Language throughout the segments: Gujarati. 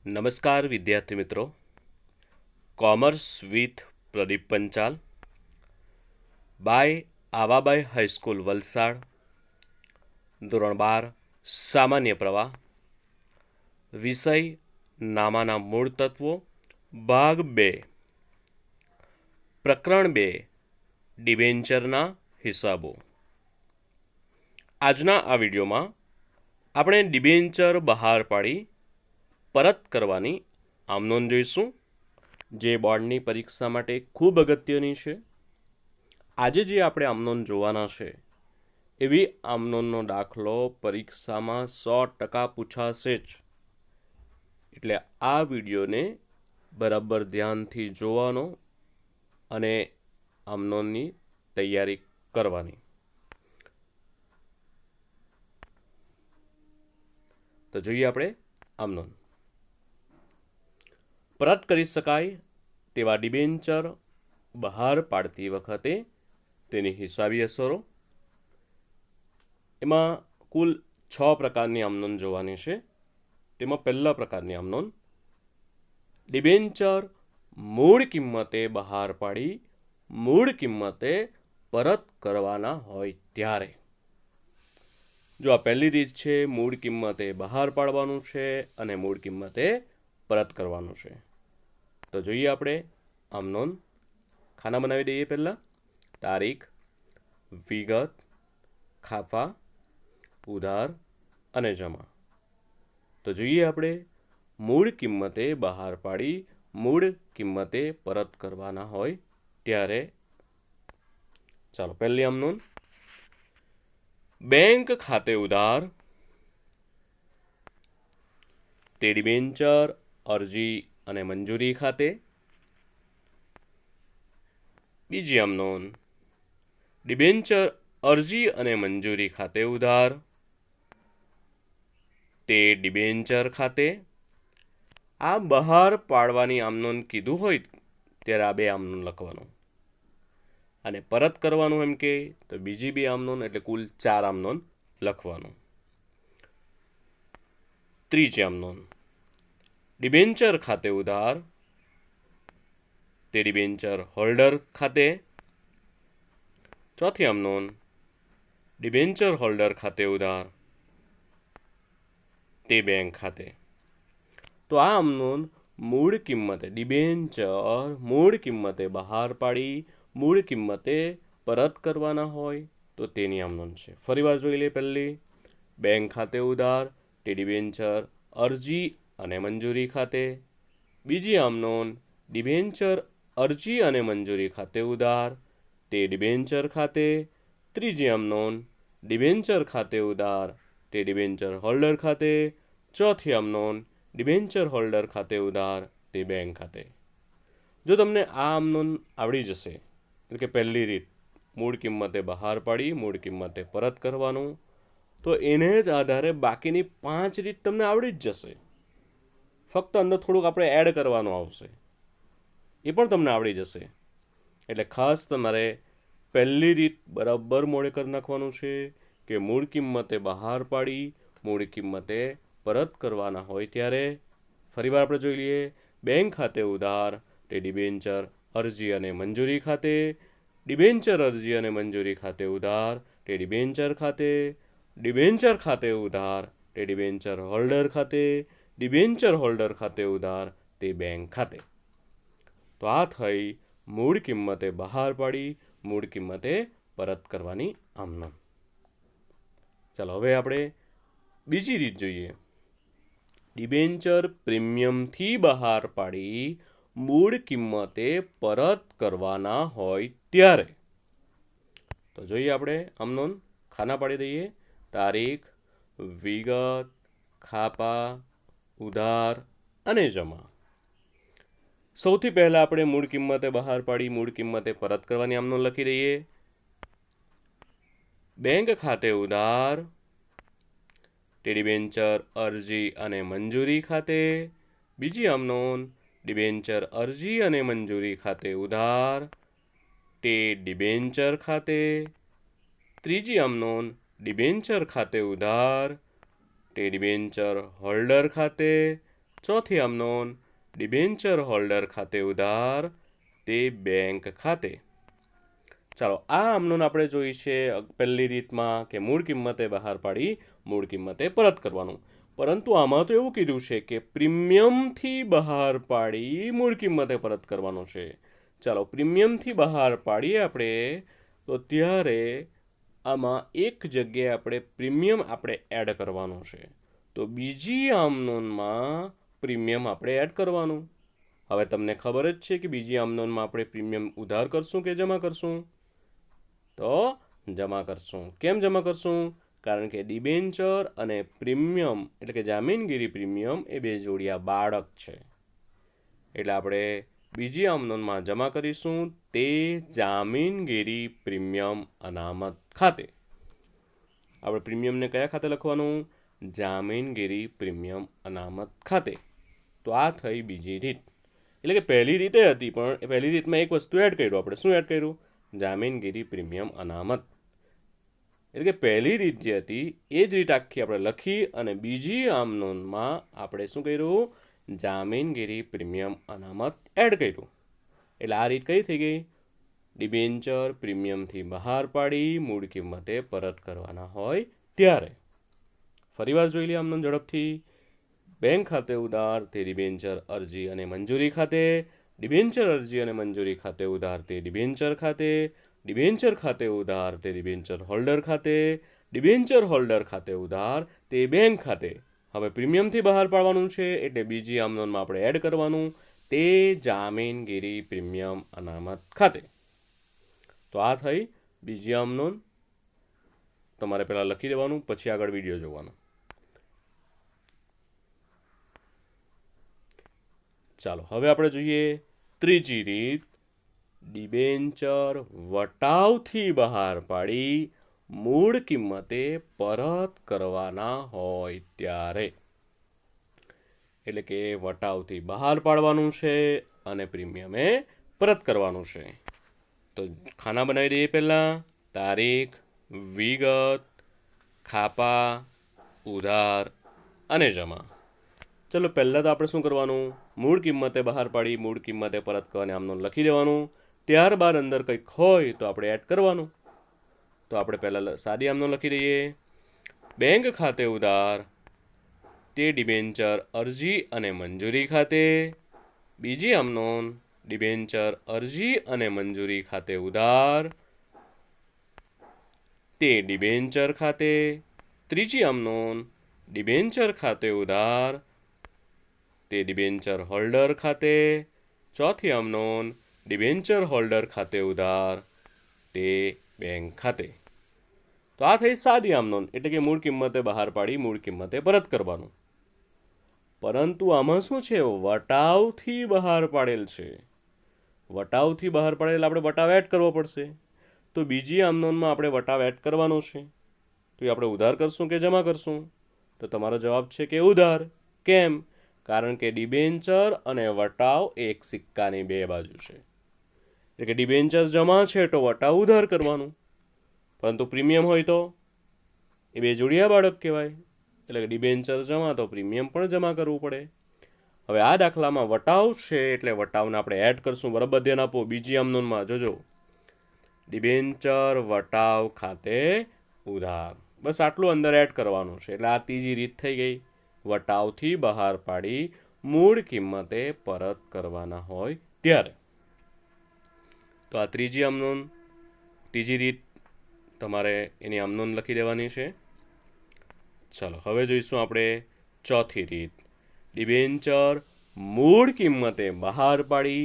નમસ્કાર વિદ્યાર્થી મિત્રો. Commerce with Pradeep Panchal by Awabai high school Valsad, ધોરણ 12 સામાન્ય પ્રવાહ, વિષય નામાના મૂળ તત્વો, ભાગ 2, પ્રકરણ 2, ડિબેન્ચરના હિસાબો. આજના આ વિડીયોમાં આપણે ડિબેન્ચર બહાર પાડી પરત કરવાની આમનોંધ જોઈશું, જે બોર્ડની પરીક્ષા માટે ખૂબ અગત્યની છે. આજે જે આપણે આમનોંધ જોવાના છે એવી આમનોંધનો દાખલો પરીક્ષામાં 100% પૂછાશે જ. એટલે આ વિડીયોને બરાબર ધ્યાનથી જોવાનો અને આમનોંધની તૈયારી કરવાની. તો જોઈએ આપણે આમનોંધ. પરત કરી શકાય તેવા ડિબેન્ચર બહાર પાડતી વખતે તેની હિસાબી અસરો. એમાં કુલ 6 પ્રકારની આમનોંધ જોવાની છે. તેમાં પહેલા પ્રકારની આમનોંધ, ડિબેન્ચર મૂળ કિંમતે બહાર પાડી મૂળ કિંમતે પરત કરવાના હોય ત્યારે. જો આ પહેલી રીત છે, મૂળ કિંમતે બહાર પાડવાનું છે અને મૂળ કિંમતે પરત કરવાનું છે. તો જોઈએ આપણે આમનોંધ. ખાના બનાવી દઈએ. પહેલાં તારીખ, વિગત, ખાપા, ઉધાર અને જમા. તો જોઈએ આપણે મૂળ કિંમતે બહાર પાડી મૂળ કિંમતે પરત કરવાના હોય ત્યારે. ચાલો, પહેલી આમનોંધ, બેંક ખાતે ઉધાર તે ડિબેન્ચર અરજી અને મંજૂરી ખાતે. બીજી આમનોંધ, ડિબેન્ચર અરજી અને મંજૂરી ખાતે ઉધાર તે ડિબેન્ચર ખાતે. આ બહાર પાડવાની આમનોંધ કીધું હોય ત્યારે આ 2 આમનોંધ લખવાનું, અને પરત કરવાનું એમ કે તો બીજી 2 આમનોંધ, એટલે કુલ 4 આમનોંધ લખવાનું. ત્રીજી આમનોંધ, ડિબેન્ચર ખાતે ઉધાર તે ડિબેન્ચર હોલ્ડર ખાતે. ચોથી આમનોંધ, ડિબેન્ચર હોલ્ડર ખાતે ઉધાર તે બેંક ખાતે. તો આ આમનોંધ મૂળ કિંમતે, ડિબેન્ચર મૂળ કિંમતે બહાર પાડી મૂળ કિંમતે પરત કરવાના હોય તો તેની આમનોંધ છે. ફરીવાર જોઈ લે. પહેલી, બેંક ખાતે ઉધાર તે ડિબેન્ચર અરજી અને મંજૂરી ખાતે. બીજી આમનોંધ, ડિબેન્ચર અરજી અને મંજૂરી ખાતે ઉધાર તે ડિબેન્ચર ખાતે. ત્રીજી આમનોંધ, ડિબેન્ચર ખાતે ઉધાર તે ડિબેન્ચર હોલ્ડર ખાતે. ચોથી આમનોંધ, ડિબેન્ચર હોલ્ડર ખાતે ઉધાર તે બેંક ખાતે. જો તમને આ આમનોંધ આવડી જશે, એટલે કે પહેલી રીત મૂળ કિંમતે બહાર પાડી મૂળ કિંમતે પરત કરવાનું, તો એને જ આધારે બાકીની 5 રીત તમને આવડી જ જશે. ફક્ત અંદર થોડુંક આપણે એડ કરવાનું આવશે, એ પણ તમને આવડી જશે. એટલે ખાસ તમારે પહેલી રીત બરાબર મોડે કરી નાખવાનું છે કે મૂળ કિંમતે બહાર પાડી મૂળ કિંમતે પરત કરવાના હોય ત્યારે. ફરીવાર આપણે જોઈ લઈએ. બેંક ખાતે ઉધાર તે ડિબેન્ચર અરજી અને મંજૂરી ખાતે. ડિબેન્ચર અરજી અને મંજૂરી ખાતે ઉધાર તે ડિબેન્ચર ખાતે. ડિબેન્ચર ખાતે ઉધાર તે ડિબેન્ચર હોલ્ડર ખાતે. ડિબેન્ચર હોલ્ડર ખાતે ઉધાર તે બેંક ખાતે. તો આ થઈ મૂળ કિંમતે બહાર પાડી મૂળ કિંમતે પરત કરવાની આમનોંધ. ચાલો, હવે આપણે બીજી રીત જોઈએ. ડિબેન્ચર પ્રીમિયમથી બહાર પાડી મૂળ કિંમતે પરત કરવાના હોય ત્યારે. તો જોઈએ આપણે આમનોંધ. ખાના પાડી દઈએ. તારીખ, વિગત, ખાપા, ઉધાર અને જમા. સૌથી પહેલા આપણે મૂળ કિંમતે બહાર પાડી મૂળ કિંમતે પરત કરવાની આમનોંધ લખી દઈએ. બેંક ખાતે ઉધાર તે ડિબેન્ચર અરજી અને મંજૂરી ખાતે. બીજી આમનોંધ, ડિબેન્ચર અરજી અને મંજૂરી ખાતે ઉધાર તે ડિબેન્ચર ખાતે. ત્રીજી આમનોંધ, ડિબેન્ચર ખાતે ઉધાર તે ડિબેન્ચર હોલ્ડર ખાતે. ચોથી આમ નોંધ, ડિબેન્ચર હોલ્ડર ખાતે ઉધાર તે બેંક ખાતે. ચાલો, આ આમ નોંધ આપણે જોઈ છે પહેલી રીતમાં કે મૂળ કિંમતે બહાર પાડી મૂળ કિંમતે પરત કરવાનું. પરંતુ આમાં તો એવું કીધું છે કે પ્રીમિયમથી બહાર પાડી મૂળ કિંમતે પરત કરવાનું છે. ચાલો, પ્રીમિયમથી બહાર પાડીએ આપણે તો ત્યારે આમાં એક જગ્યાએ આપણે પ્રીમિયમ આપણે એડ કરવાનું છે. તો બીજી આમ નોંધમાં પ્રીમિયમ આપણે એડ કરવાનું. હવે તમને ખબર જ છે કે બીજી આમ નોંધમાં આપણે પ્રીમિયમ ઉધાર કરશું કે જમા કરશું? તો જમા કરશું. કેમ જમા કરશું? કારણ કે ડિબેન્ચર અને પ્રીમિયમ એટલે કે જામીનગીરી પ્રીમિયમ એ બે જોડિયા બાળક છે. એટલે આપણે બીજી આમ નોંધમાં જમા કરીશું તે જામીનગીરી પ્રીમિયમ અનામત ખાતે. આપણે પ્રીમિયમને કયા ખાતે લખવાનું? જામીનગીરી પ્રીમિયમ અનામત ખાતે. તો આ થઈ બીજી રીત. એટલે કે પહેલી રીતે હતી, પણ પહેલી રીતમાં એક વસ્તુ એડ કર્યું આપણે. શું એડ કર્યું? જામીનગીરી પ્રીમિયમ અનામત. એટલે કે પહેલી રીત જે હતી એ જ રીત આખી આપણે લખી અને બીજી આમ નોંધમાં આપણે શું કર્યું? જામીનગીરી પ્રીમિયમ અનામત એડ કર્યું. એટલે આ રીત કઈ થઈ ગઈ? ડિબેન્ચર પ્રીમિયમથી બહાર પાડી મૂળ કિંમતે પરત કરવાના હોય ત્યારે. ફરીવાર જોઈ લઈએ આમ નોંધ ઝડપથી. બેંક ખાતે ઉધાર તે ડિબેન્ચર અરજી અને મંજૂરી ખાતે, ડિબેન્ચર અરજી અને મંજૂરી ખાતે ઉધાર તે ડિબેન્ચર ખાતે, ડિબેન્ચર ખાતે ઉધાર તે ડિબેન્ચર હોલ્ડર ખાતે, ડિબેન્ચર હોલ્ડર ખાતે ઉધાર તે બેંક ખાતે. હવે પ્રીમિયમથી બહાર પાડવાનું છે એટલે બીજી આમ નોંધમાં આપણે એડ કરવાનું તે જામીનગીરી પ્રીમિયમ અનામત ખાતે. તો આ થઈ બીજી આમ નોંધ. તમારે પહેલાં લખી દેવાનું, પછી આગળ વિડીયો જોવાનો. ચાલો, હવે આપણે જોઈએ ત્રીજી રીત. ડિબેન્ચર વટાવથી બહાર પાડી મૂળ કિંમતે પરત કરવાના હોય ત્યારે. એટલે કે વટાવથી બહાર પાડવાનું છે અને પ્રીમિયમે પરત કરવાનું છે. તો ખાના બનાવી દઈએ પહેલાં. તારીખ, વિગત, ખાપા, ઉધાર અને જમા. ચલો, પહેલાં તો આપણે શું કરવાનું? મૂળ કિંમતે બહાર પાડી મૂળ કિંમતે પરત કરવાની આમ નોંધ લખી દેવાનું. ત્યારબાદ અંદર કંઈક હોય તો આપણે એડ કરવાનું. તો આપણે પહેલાં સાદી આમ નોંધ લખી દઈએ. બેંક ખાતે ઉધાર તે ડિબેન્ચર અરજી અને મંજૂરી ખાતે. બીજી આમ નોંધ, ડિબેન્ચર અરજી અને મંજૂરી ખાતે ઉધાર તે ડિબેન્ચર ખાતે. ત્રીજી આમ નોંધ, ડિબેન્ચર ખાતે ઉધાર તે ડિબેન્ચર હોલ્ડર ખાતે. ચોથી આમ નોંધ, ડિબેન્ચર હોલ્ડર ખાતે ઉધાર તે બેંક ખાતે. તો આ થઈ સાદી આમ નોંધ, એટલે કે મૂળ કિંમતે બહાર પાડી મૂળ કિંમતે પરત કરવાનું. પરંતુ આમાં શું છે? વટાવથી બહાર પાડેલ છે. વટાવથી બહાર પાડેલ આપણે વટાવ એડ કરવો પડશે. તો બીજી આમ નોંધમાં આપણે વટાવ એડ કરવાનો છે. તો એ આપણે ઉધાર કરશું કે જમા કરશું? તો તમારો જવાબ છે કે ઉધાર. કેમ? કારણ કે ડિબેન્ચર અને વટાવ એક સિક્કાની બે બાજુ છે. એટલે કે ડિબેન્ચર જમા છે તો વટાવ ઉધાર કરવાનું, પરંતુ પ્રીમિયમ હોય તો એ બે જોડિયા બાળક કહેવાય. એટલે કે ડિબેન્ચર જમા તો પ્રીમિયમ પણ જમા કરવું પડે. હવે આ દાખલામાં વટાવ છે એટલે વટાવને આપણે એડ કરશું. બરાબર ધ્યાન આપો. બીજી આમ નોંધમાં જોજો, ડિબેન્ચર વટાવ ખાતે ઉધાર. બસ આટલું અંદર એડ કરવાનું છે. એટલે આ ત્રીજી રીત થઈ ગઈ. વટાવથી બહાર પાડી મૂળ કિંમતે પરત કરવાના હોય ત્યારે. તો આ ત્રીજી આમ નોંધ, ત્રીજી રીત તમારે એની આમ નોંધ લખી દેવાની છે. ચાલો, હવે જોઈશું આપણે ચોથી રીત. ડિબેન્ચર મૂળ કિંમતે બહાર પાડી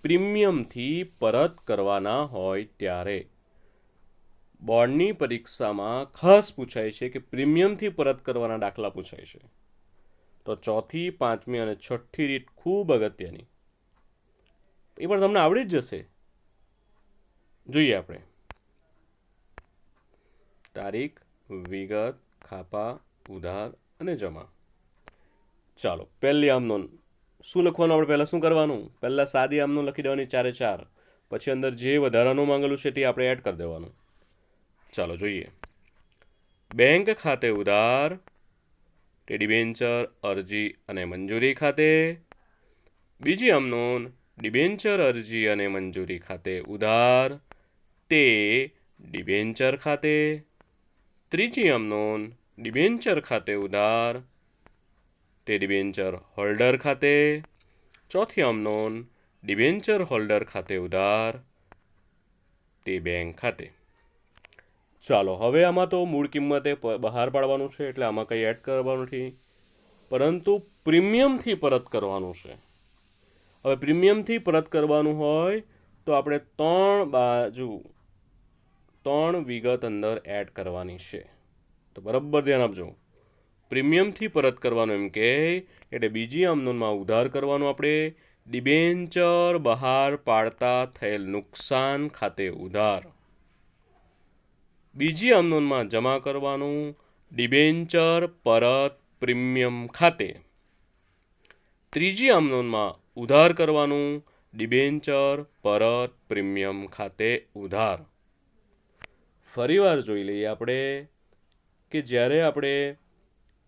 પ્રીમિયમથી પરત કરવાના હોય ત્યારે. બોર્ડની પરીક્ષામાં ખાસ પૂછાય છે કે પ્રીમિયમથી પરત કરવાના દાખલા પૂછાય છે. તો ચોથી, પાંચમી અને છઠ્ઠી રીત ખૂબ અગત્યની. એ પણ તમને આવડી જ જશે. જોઈએ આપણે. તારીખ, વિગત, ખાપા, ઉધાર અને જમા. ચાલો, પહેલી આમ નોંધ શું લખવાનું? આપણે પહેલાં શું કરવાનું? પહેલાં સાદી આમ નોંધ લખી દેવાની 4 એ 4. પછી અંદર જે વધારાનું માંગેલું છે તે આપણે એડ કરી દેવાનું. ચાલો જોઈએ. બેંક ખાતે ઉધાર તે ડિબેન્ચર અરજી અને મંજૂરી ખાતે. બીજી આમ નોંધ, ડિબેન્ચર અરજી અને મંજૂરી ખાતે ઉધાર, તે ડિબેન્ચર ખાતે. ત્રીજી આમ નોંધ, ડિબેન્ચર ખાતે ઉધાર, તે ડિબેન્ચર હોલ્ડર ખાતે. ચોથી આમ નોંધ, ડિબેન્ચર હોલ્ડર ખાતે ઉધાર, તે બેંક ખાતે. ચાલો હવે આમાં તો મૂળ કિંમતે બહાર પાડવાનું છે, એટલે આમાં કંઈ એડ કરવાનું નથી, પરંતુ પ્રીમિયમથી પરત કરવાનું છે. હવે પ્રીમિયમથી પરત કરવાનું હોય તો આપણે ત્રણ વિગત અંદર એડ કરવાની છે. તો બરાબર ધ્યાન આપજો. પ્રીમિયમથી પરત કરવાનું એમ કે એટલે બીજી આમ નોંધમાં ઉધાર કરવાનું આપણે ડિબેન્ચર બહાર પાડતા થયેલ નુકસાન ખાતે ઉધાર. બીજી આમ નોંધમાં જમા કરવાનું ડિબેન્ચર પરત પ્રીમિયમ ખાતે. ત્રીજી આમ નોંધમાં ઉધાર કરવાનું ડિબેન્ચર પરત પ્રીમિયમ ખાતે ઉધાર. ફરીવાર જોઈ લઈએ આપણે કે જ્યારે આપણે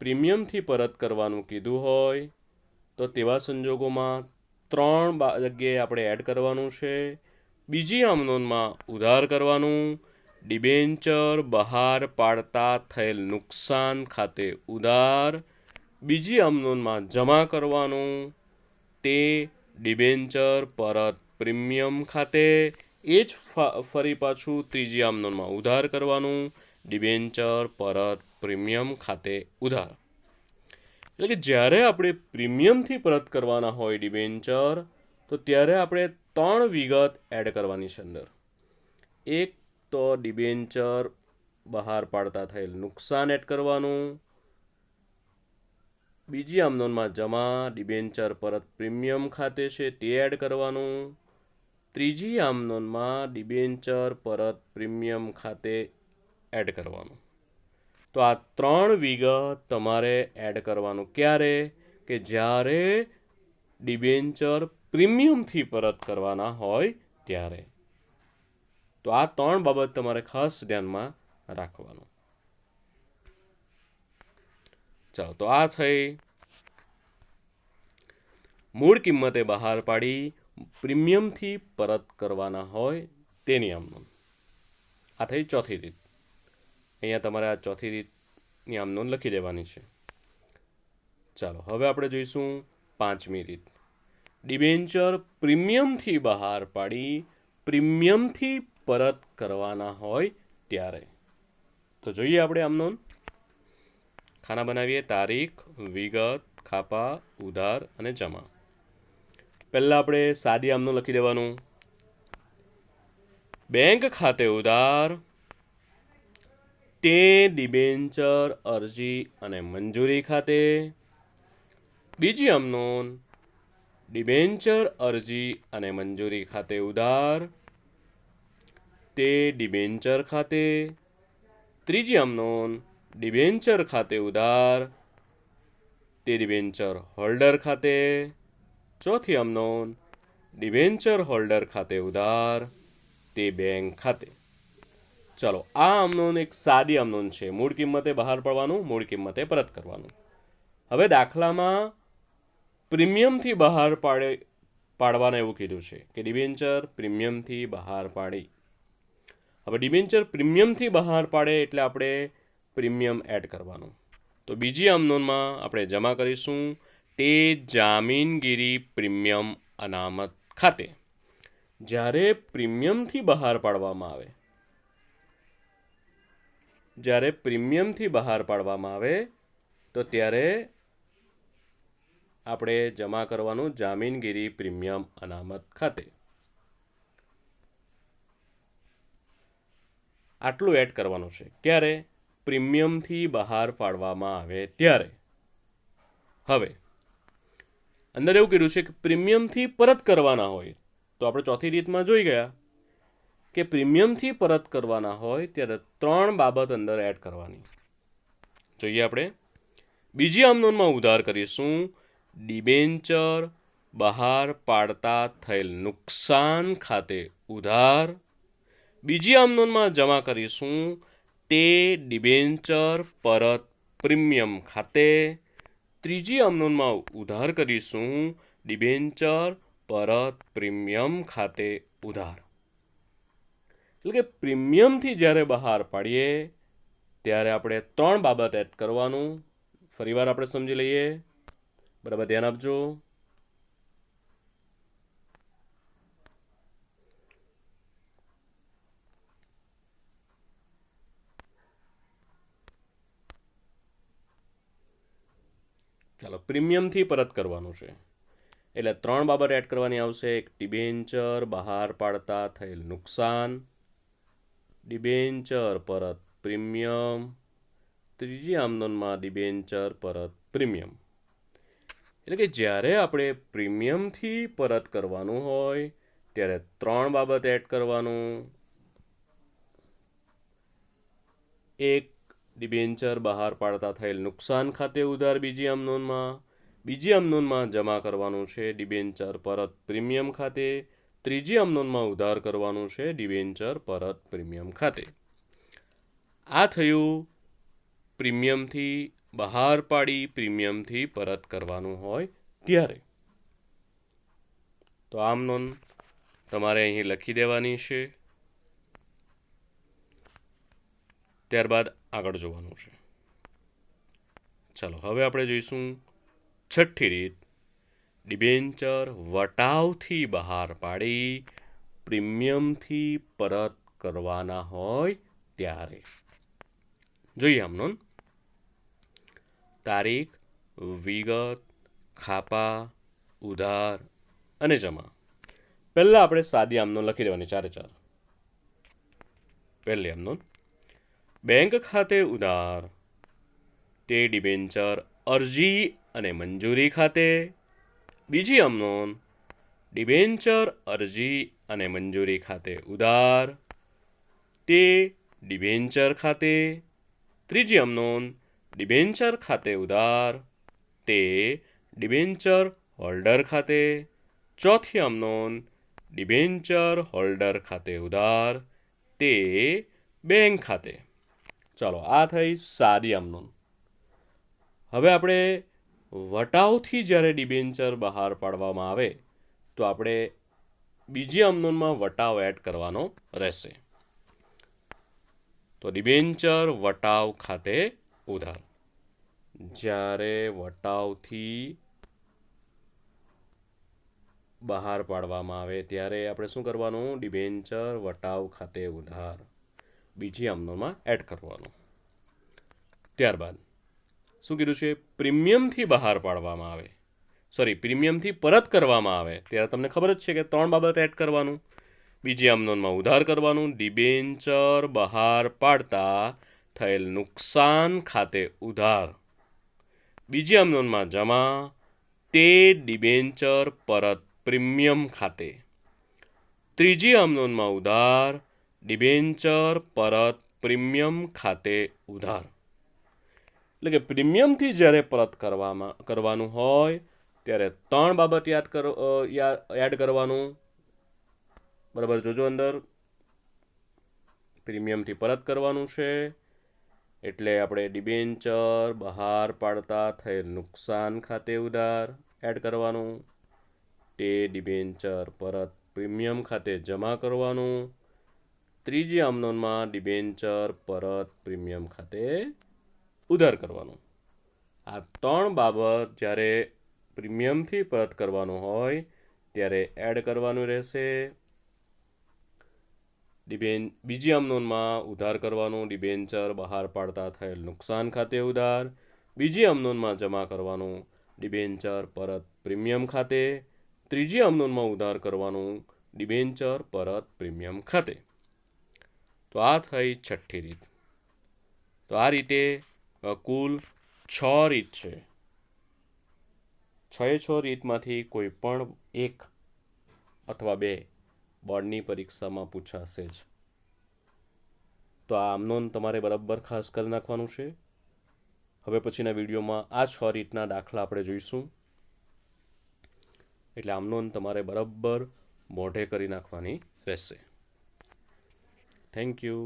પ્રીમિયમથી પરત કરવાનું કીધું હોય તો તેવા સંજોગોમાં 3 જગ્યાએ આપણે એડ કરવાનું છે. બીજી આમ નોંધમાં ઉધાર કરવાનું ડિબેન્ચર બહાર પાડતા થયેલ નુકસાન ખાતે ઉધાર. બીજી આમ નોંધમાં જમા કરવાનું તે ડિબેન્ચર પરત પ્રીમિયમ ખાતે. એ જ ફરી પાછું ત્રીજી આમ નોંધમાં ઉધાર કરવાનું ડિબેન્ચર પરત પ્રીમિયમ ખાતે ઉધાર. એટલે કે જ્યારે આપણે પ્રીમિયમથી પરત કરવાના હોય ડિબેન્ચર તો ત્યારે આપણે 3 વિગત એડ કરવાની છે અંદર. એક તો ડિબેન્ચર બહાર પાડતા થયેલ નુકસાન એડ કરવાનું. બીજી આમ નોંધમાં જમા ડિબેન્ચર પરત પ્રીમિયમ ખાતે છે તે એડ કરવાનું. ત્રીજી આમ નોંધમાં ડિબેન્ચર પરત પ્રીમિયમ ખાતે એડ કરવાનું. તો આ 3 વિગત તમારે એડ કરવાનું ક્યારે કે જ્યારે ડિબેન્ચર પ્રીમિયમથી પરત કરવાના હોય ત્યારે. તો આ 3 બાબત તમારે ખાસ ધ્યાનમાં રાખવાનું. ચાલો તો આ થઈ મૂળ કિંમતે બહાર પાડી પ્રીમિયમથી પરત કરવાના હોય તેની આમ નોંધ. આ થઈ ચોથી રીત. અહીંયા તમારે આ ચોથી રીતની આમ નોંધ લખી દેવાની છે. ચાલો હવે આપણે જોઈશું 5મી રીત. ડિબેન્ચર પ્રીમિયમથી બહાર પાડી પ્રીમિયમથી પરત કરવાના હોય ત્યારે. તો જોઈએ આપણે આમ નોંધ. ખાના બનાવીએ તારીખ, વિગત, ખાપા, ઉધાર અને જમા. પહેલાં આપણે સાદી આમનું લખી દેવાનું. બેંક ખાતે ઉધાર, તે ડિબેન્ચર અરજી અને મંજૂરી ખાતે. બીજી આમ નોંધ ડિબેન્ચર અરજી અને મંજૂરી ખાતે ઉધાર, તે ડિબેન્ચર ખાતે. ત્રીજી આમ નોંધ ડિબેન્ચર ખાતે ઉધાર, તે ડિબેન્ચર હોલ્ડર ખાતે. ચોથી આમ નોંધ ડિબેન્ચર હોલ્ડર ખાતે ઉધાર, તે બેંક ખાતે. ચલો આ આમ નોંધ એક સાદી આમ નોંધ છે. મૂળ કિંમતે બહાર પાડવાનું, મૂળ કિંમતે પરત કરવાનું. હવે દાખલામાં પ્રીમિયમથી બહાર પાડવાના એવું કીધું છે કે ડિબેન્ચર પ્રીમિયમથી બહાર પાડી. હવે ડિબેન્ચર પ્રીમિયમથી બહાર પાડે એટલે આપણે પ્રીમિયમ એડ કરવાનું. તો બીજી આમ નોંધમાં આપણે જમા કરીશું તે જામીનગીરી પ્રીમિયમ અનામત ખાતે. જ્યારે પ્રીમિયમથી બહાર પાડવામાં આવે તો ત્યારે આપણે જમા કરવાનું જામીનગીરી પ્રીમિયમ અનામત ખાતે. આટલું એડ કરવાનું છે ક્યારે પ્રીમિયમથી બહાર પાડવામાં આવે ત્યારે. હવે અંદર એવું કીધું છે કે પ્રીમિયમથી પરત કરવાના હોય તો આપણે ચોથી રીતમાં જોઈ ગયા કે પ્રીમિયમથી પરત કરવાના હોય ત્યારે 3 બાબત અંદર એડ કરવાની. જોઈએ આપણે. બીજી આમ નોંધમાં ઉધાર કરીશું ડિબેન્ચર બહાર પાડતા થયેલ નુકસાન ખાતે ઉધાર. બીજી આમ નોંધમાં જમા કરીશું તે ડિબેન્ચર પરત પ્રીમિયમ ખાતે. ત્રીજી આમનોંધમાં ઉધાર કરીશું ડિબેન્ચર પરત પ્રીમિયમ ખાતે ઉધાર. એટલે કે પ્રીમિયમથી જ્યારે બહાર પાડીએ ત્યારે આપણે 3 બાબત એડ કરવાનું. ફરીવાર આપણે સમજી લઈએ, બરાબર ધ્યાન આપજો. ચાલો, પ્રીમિયમથી પરત કરવાનું છે એટલે 3 બાબત એડ કરવાની આવશે. એક ડિબેન્ચર બહાર પાડતા થયેલ નુકસાન, ડિબેન્ચર પરત પ્રીમિયમ, ત્રીજી આમનોંધમાં ડિબેન્ચર પરત પ્રીમિયમ. એટલે કે જ્યારે આપણે પ્રીમિયમથી પરત કરવાનું હોય ત્યારે 3 બાબત એડ કરવાનું. એક ડિબેન્ચર બહાર પાડતા થયેલ નુકસાન ખાતે ઉધાર બીજી આમનોંધમાં, બીજી આમનોંધમાં જમા કરવાનું છે ડિબેન્ચર પરત પ્રીમિયમ ખાતે, ત્રીજી આમનોંધમાં ઉધાર કરવાનું છે ડિબેન્ચર પરત પ્રીમિયમ ખાતે. આ થયું પ્રીમિયમથી બહાર પાડી પ્રીમિયમથી પરત કરવાનું હોય ત્યારે. તો આમનોંધ તમારે અહીં લખી દેવાની છે. ત્યારબાદ આગળ જોવાનું છે. ચાલો, હવે આપણે જોઈશું છઠ્ઠી રીત, ડિબેન્ચર વટાવથી બહાર પાડી પ્રીમિયમથી પરત કરવાના હોય ત્યારે. જોઈએ આમનોંધ. તારીખ, વિગત, ખાપા, ઉધાર અને જમા. પહેલાં આપણે સાદી આમનોંધ લખી દેવાની 4 પહેલી આમનોંધ, બેંક ખાતે ઉધાર તે ડિબેન્ચર અરજી અને મંજૂરી ખાતે. બીજી આમનોંધ, ડિબેન્ચર અરજી અને મંજૂરી ખાતે ઉધાર તે ડિબેન્ચર ખાતે. ત્રીજી આમનોંધ, ડિબેન્ચર ખાતે ઉધાર તે ડિબેન્ચર હોલ્ડર ખાતે. ચોથી આમનોંધ, ડિબેન્ચર હોલ્ડર ખાતે ઉધાર તે બેંક ખાતે. ચાલો, આ થઈ સાદી આમનોંધ. હવે આપણે વટાવથી જ્યારે ડિબેન્ચર બહાર પાડવામાં આવે તો આપણે બીજી આમનોંધમાં વટાવ એડ કરવાનો રહેશે. તો ડિબેન્ચર વટાવ ખાતે ઉધાર. જ્યારે વટાવથી બહાર પાડવામાં આવે ત્યારે આપણે શું કરવાનું? ડિબેન્ચર વટાવ ખાતે ઉધાર બીજી આમનોંધમાં એડ કરવાનું. ત્યારબાદ શું કીધું છે? પ્રીમિયમથી બહાર પાડવામાં આવે, પ્રીમિયમથી પરત કરવામાં આવે ત્યારે તમને ખબર જ છે કે 3 બાબત એડ કરવાનું. બીજી આમનોંધમાં ઉધાર કરવાનું, ડિબેન્ચર બહાર પાડતા થયેલ નુકસાન ખાતે ઉધાર. બીજી આમનોંધમાં જમા તે ડિબેન્ચર પરત પ્રીમિયમ ખાતે. ત્રીજી આમનોંધમાં ઉધાર ડિબેન્ચર પરત પ્રીમિયમ ખાતે ઉધાર. એટલે કે પ્રીમિયમથી જ્યારે પરત કરવાનું હોય ત્યારે 3 બાબત એડ કરવાનું. બરાબર, જોજો અંદર પ્રીમિયમથી પરત કરવાનું છે એટલે આપણે ડિબેન્ચર બહાર પાડતા થયેલ નુકસાન ખાતે ઉધાર એડ કરવાનું. તે ડિબેન્ચર પરત પ્રીમિયમ ખાતે જમા કરવાનું. ત્રીજી આમનોંધમાં ડિબેન્ચર પરત પ્રીમિયમ ખાતે ઉધાર કરવાનું. આ 3 બાબત જ્યારે પ્રીમિયમથી પરત કરવાનું હોય ત્યારે એડ કરવાનું રહેશે. બીજી આમનોંધમાં ઉધાર કરવાનું, ડિબેન્ચર બહાર પાડતા થયેલ નુકસાન ખાતે ઉધાર. બીજી આમનોંધમાં જમા કરવાનું, ડિબેન્ચર પરત પ્રીમિયમ ખાતે. ત્રીજી આમનોંધમાં ઉધાર કરવાનું, ડિબેન્ચર પરત પ્રીમિયમ ખાતે. તો આ થઈ છઠ્ઠી રીત. તો આ રીતે કુલ 6 રીત છે. 6 રીતમાંથી કોઈ પણ એક અથવા 2 બોર્ડની પરીક્ષામાં પૂછાશે જ. તો આ આમનોંધ તમારે બરાબર ખાસ કરી નાખવાનું છે. હવે પછીના વિડીયોમાં આ 6 રીતના દાખલા આપણે જોઈશું. એટલે આમનોંધ તમારે બરાબર મોઢે કરી નાખવાની રહેશે. Thank you.